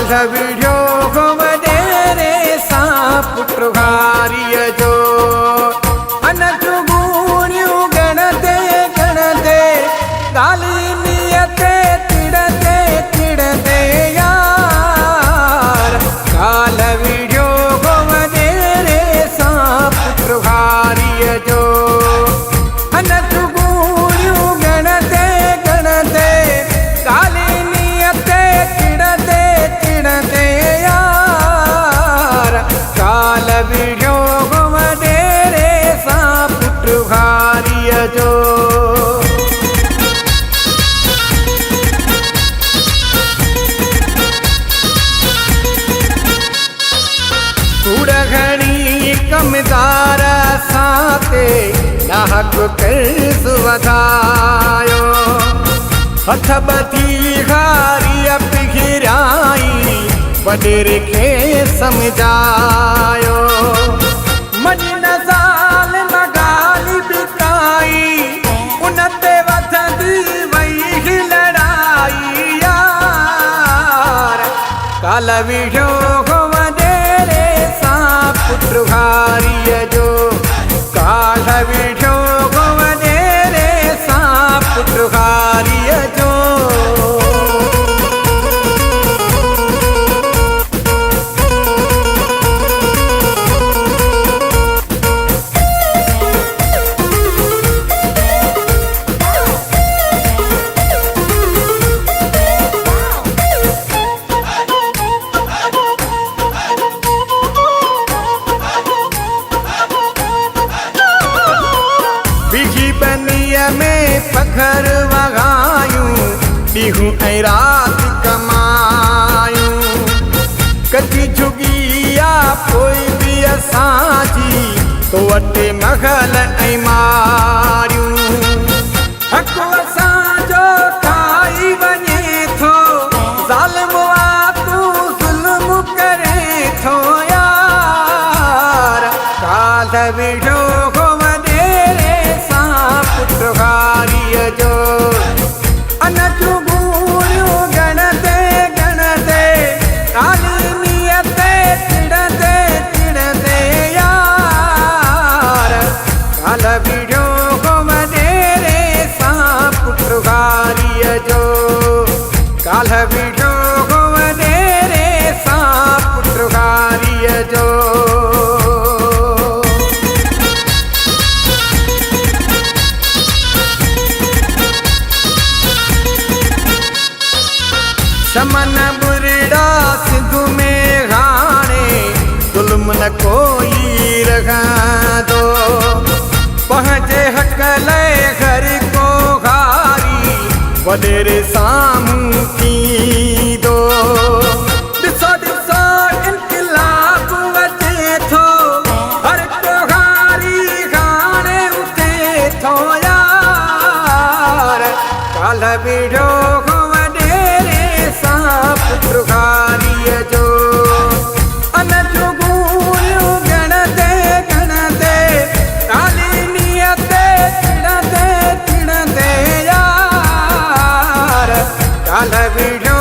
काल विढ़ियो हो वडेरे सां पुट घारीअ जो अन चुगूरियूं गणदे गणदे ॻाल्हि ते तिड़दे यार काल विढ़ियो हो वडेरे सां पुट घारीअ जो अन चुगूरियूं गणदे गणदे ॻाल्हि ते तिड़दे यार काल विढ़ियो हो वडेरे सां पुट घारीअ जो कूड़ घणी कमदार सां नाहक कर्ज़ वधायो हथ ॿधी घारीअ पिघिराई वडेरे खे सम्झायो मनी न ज़ाल न ॻाल्हि बिकाई उन ते वधंदी वई लड़ाई यार काल विढ़ियो हो वडेरे सां पुट घारीअ जो काल विढ़ियो हो वडेरे सां पुट घारीअ जो बिगी बनीअ में पखर वगायूं ॾींहं ऐं राति कमायूं कची झुगिया पोइ बि असांजी तो वटे मगल ऐं मारियूं हक़ असांजो खाई वञे थो ज़ालिम आ तूं ज़ुल्म करे थो यार काल विढ़ियो हो वडेरे सां पुट घारीअ जो अन चुगूरियूं गणदे गणदे ॻाल्हि ते तिड़दे यार काल विढ़ियो हो वडेरे सां पुट घारीअ जो काल विढ़ियो हो वडेरे सां पुट घारीअ जो शमन बुरड़ा सिंध में हाणे ज़ुल्म न कोई रहंदो पंहिंजे हक़ लाइ घर को घारी वडेरे साम्हूं थींदो ॾिसो ॾिसो इनकलाब अचे थो हर को घारी हाणे उथे थो यार काल विढ़ियो हो वडेरे सां पुट घारीअ जो अन चुगूरियूं गणदे गणदे ॻाल्हि ते तिड़दे यार काल विढ़ियो